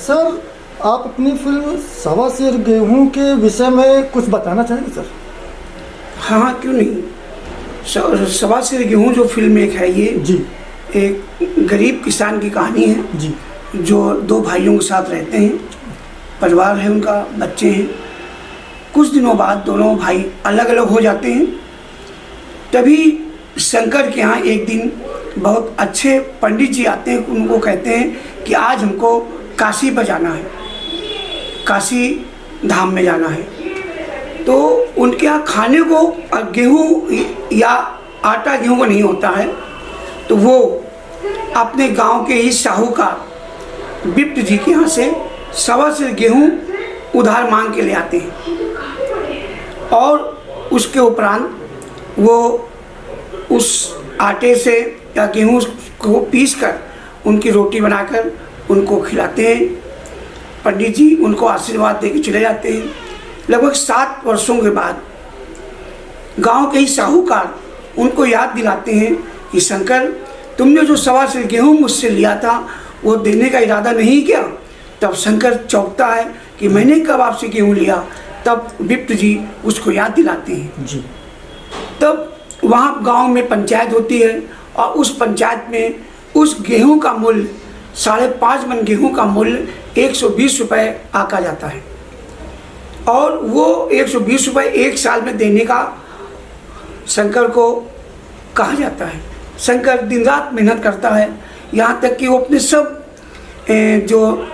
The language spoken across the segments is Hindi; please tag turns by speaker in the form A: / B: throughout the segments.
A: सर, आप अपनी फिल्म सवा सेर गेहूं के विषय में कुछ बताना चाहेंगे सर?
B: हाँ, क्यों नहीं। सवा सेर गेहूं जो फिल्म एक है, ये
A: जी
B: एक गरीब किसान की कहानी है
A: जी
B: जो दो भाइयों के साथ रहते हैं, परिवार है उनका, बच्चे हैं। कुछ दिनों बाद दोनों भाई अलग अलग हो जाते हैं। तभी शंकर के यहाँ एक दिन बहुत अच्छे पंडित जी आते हैं। उनको कहते हैं कि आज हमको काशी पर जाना है, काशी धाम में जाना है। तो उनके यहाँ खाने को गेहूँ या आटा गेहूँ को नहीं होता है, तो वो अपने गांव के ही साहूकार विप्र जी के यहाँ से सवा सेर गेहूँ उधार मांग के ले आते हैं और उसके उपरांत वो उस आटे से या गेहूँ को पीसकर उनकी रोटी बनाकर उनको खिलाते हैं। पंडित जी उनको आशीर्वाद देकर चले जाते हैं। लगभग 7 वर्षों के बाद गांव के ही साहूकार उनको याद दिलाते हैं कि शंकर, तुमने जो सवा सेर गेहूँ मुझसे लिया था वो देने का इरादा नहीं किया। तब शंकर चौंकता है कि मैंने कब आपसे गेहूँ लिया। तब विप्र जी उसको याद दिलाते हैं
A: जी।
B: तब वहाँ गांव में पंचायत होती है और उस पंचायत में उस गेहूं का मूल्य 5.5 मन गेहूं का मूल्य 120 रुपये आका जाता है और वो 120 रुपये एक साल में देने का शंकर को कहा जाता है। शंकर दिन रात मेहनत करता है, यहाँ तक कि वो अपने सब जो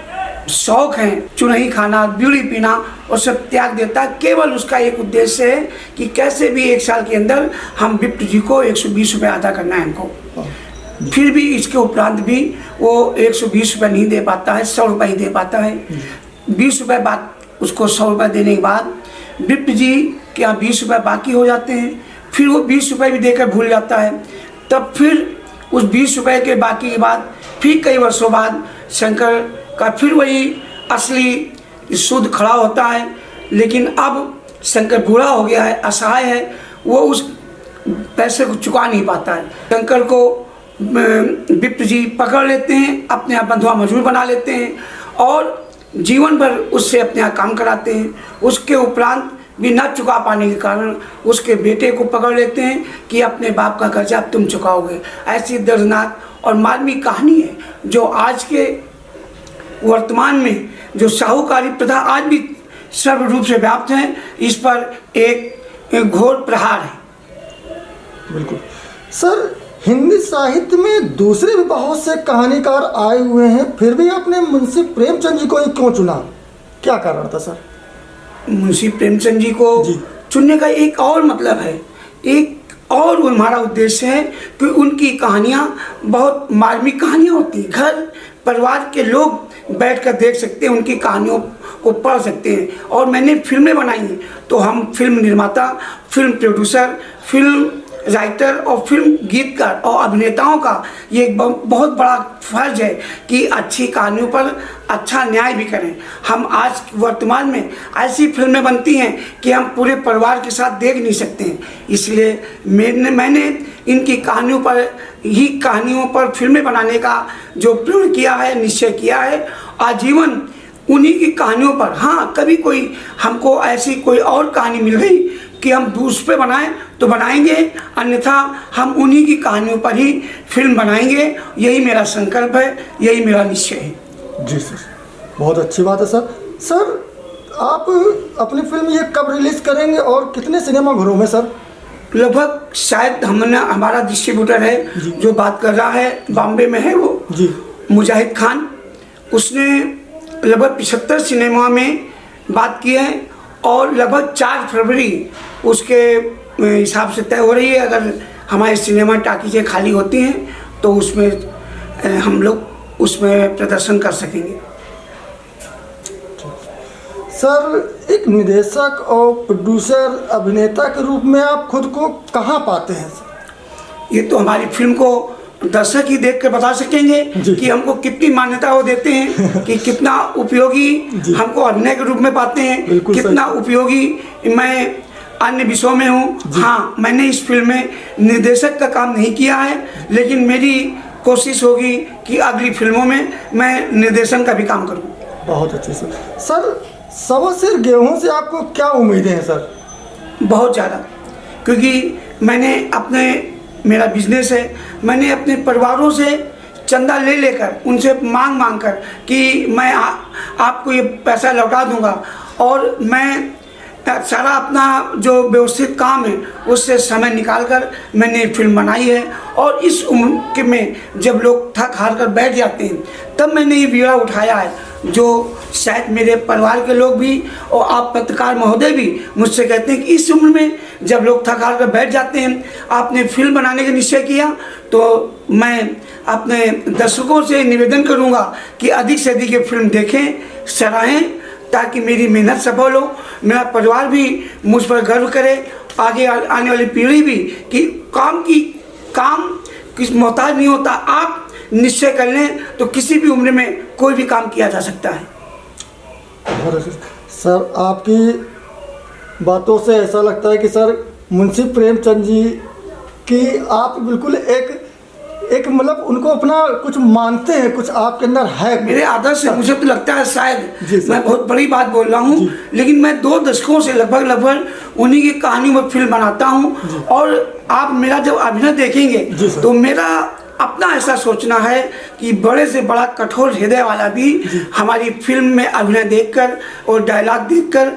B: शौक हैं, चुनही खाना, बीड़ी पीना, और सब त्याग देता है। केवल उसका एक उद्देश्य है कि कैसे भी एक साल के अंदर हम विप्र जी को 120 रुपये अदा करना है हमको। फिर भी इसके उपरांत भी वो 120 रुपये नहीं दे पाता है, 100 रुपये ही दे पाता है। 20 रुपये बाद उसको 100 रुपये देने के बाद विप्र जी के यहाँ 20 रुपये बाकी हो जाते हैं। फिर वो 20 रुपये भी देकर भूल जाता है। तब फिर उस 20 रुपये के बाकी के बाद फिर कई वर्षों बाद शंकर का फिर वही असली शुद्ध खड़ा होता है। लेकिन अब शंकर बूढ़ा हो गया है, असहाय है, वो उस पैसे को चुका नहीं पाता है। शंकर को विप्र जी पकड़ लेते हैं, अपने यहाँ बंधुआ मजदूर बना लेते हैं और जीवन भर उससे अपने यहाँ काम कराते हैं। उसके उपरांत भी न चुका पाने के कारण उसके बेटे को पकड़ लेते हैं कि अपने बाप का कर्जा तुम चुकाओगे। ऐसी दर्दनाक और मार्मिक कहानी है जो आज के वर्तमान में जो साहूकारी प्रथा आज भी सर्व रूप से व्याप्त है, इस पर एक घोर प्रहार है।
A: बिल्कुल सर, हिंदी साहित्य में दूसरे भी बहुत से कहानीकार आए हुए हैं, फिर भी आपने मुंशी प्रेमचंद जी को ही क्यों चुना? क्या कारण था सर?
B: मुंशी प्रेमचंद जी को चुनने का एक और मतलब है, एक और हमारा उद्देश्य है कि उनकी कहानियाँ बहुत मार्मिक कहानियाँ होती हैं। घर परिवार के लोग बैठकर देख सकते हैं, उनकी कहानियों को पढ़ सकते हैं। और मैंने फिल्में बनाई हैं, तो हम फिल्म निर्माता, फिल्म प्रोड्यूसर, फिल्म राइटर और फिल्म गीतकार और अभिनेताओं का ये एक बहुत बड़ा फर्ज है कि अच्छी कहानियों पर अच्छा न्याय भी करें। हम आज वर्तमान में ऐसी फिल्में बनती हैं कि हम पूरे परिवार के साथ देख नहीं सकते हैं। इसलिए मैंने इनकी कहानियों पर फिल्में बनाने का जो प्रण किया है, निश्चय किया है, आजीवन उन्हीं की कहानियों पर। हाँ, कभी कोई हमको ऐसी कोई और कहानी मिल गई कि हम दूसरे बनाएं तो बनाएंगे, अन्यथा हम उन्हीं की कहानियों पर ही फिल्म बनाएंगे। यही मेरा संकल्प है, यही मेरा निश्चय है।
A: जी सर, बहुत अच्छी बात है सर। सर, आप अपनी फिल्म ये कब रिलीज़ करेंगे और कितने सिनेमा घरों में सर?
B: लगभग शायद हमारा डिस्ट्रीब्यूटर है जो बात कर रहा है, बॉम्बे में है वो
A: जी,
B: मुजाहिद खान। उसने लगभग 75 सिनेमा में बात की है और लगभग 4 फरवरी उसके हिसाब से तय हो रही है। अगर हमारे सिनेमा टाकीजें खाली होती हैं तो उसमें हम लोग उसमें प्रदर्शन कर सकेंगे।
A: सर, एक निर्देशक और प्रोड्यूसर, अभिनेता के रूप में आप खुद को कहाँ पाते हैं सर?
B: ये तो हमारी फिल्म को दर्शक ही देख कर बता सकेंगे कि हमको कितनी मान्यता वो देते हैं कि कितना उपयोगी हमको अभिनय के रूप में पाते हैं, कितना उपयोगी मैं अन्य विषयों में हूँ। हाँ, मैंने इस फिल्म में निर्देशक का काम नहीं किया है, लेकिन मेरी कोशिश होगी कि अगली फिल्मों में मैं निर्देशन का भी काम करूँ।
A: बहुत अच्छे सर। सर सवा गेहूं से आपको क्या उम्मीदें हैं सर?
B: बहुत ज़्यादा, क्योंकि मैंने मेरा बिजनेस है, मैंने अपने परिवारों से चंदा ले लेकर उनसे मांग कर कि मैं आपको ये पैसा लौटा दूंगा, और मैं सारा अपना जो व्यवस्थित काम है उससे समय निकाल कर मैंने फिल्म बनाई है। और इस उम्र में जब लोग थक हार कर बैठ जाते हैं तब मैंने ये बीड़ा उठाया है, जो शायद मेरे परिवार के लोग भी और आप पत्रकार महोदय भी मुझसे कहते हैं कि इस उम्र में जब लोग थक हार कर बैठ जाते हैं, आपने फिल्म बनाने का निश्चय किया। तो मैं अपने दर्शकों से निवेदन करूंगा कि अधिक से अधिक ये फिल्म देखें, सराहें, ताकि मेरी मेहनत सफल हो, मेरा परिवार भी मुझ पर गर्व करे, आगे आने वाली पीढ़ी भी कि काम किस मोहताज नहीं होता। आप निश्चय कर लें तो किसी भी उम्र में कोई भी काम किया जा सकता है।
A: सर आपकी बातों से ऐसा लगता है कि सर मुंशी प्रेमचंद जी की आप बिल्कुल एक मतलब उनको अपना कुछ मानते हैं, कुछ आपके अंदर है।
B: मेरे आदर्श से मुझे तो लगता है शायद मैं बहुत बड़ी बात बोल रहा हूँ, लेकिन मैं 2 दशकों से लगभग उन्हीं की कहानी में फिल्म बनाता हूँ। और आप मेरा जब अभिनय देखेंगे तो मेरा अपना ऐसा सोचना है कि बड़े से बड़ा कठोर हृदय वाला भी हमारी फिल्म में अभिनय देखकर और डायलॉग देखकर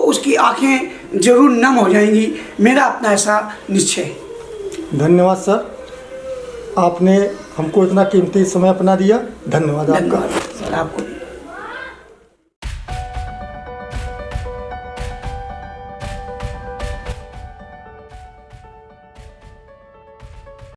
B: उसकी आंखें जरूर नम हो जाएंगी। मेरा अपना ऐसा निश्चय है।
A: धन्यवाद सर, आपने हमको इतना कीमती समय अपना दिया। धन्यवाद आपका।
B: सर आपको।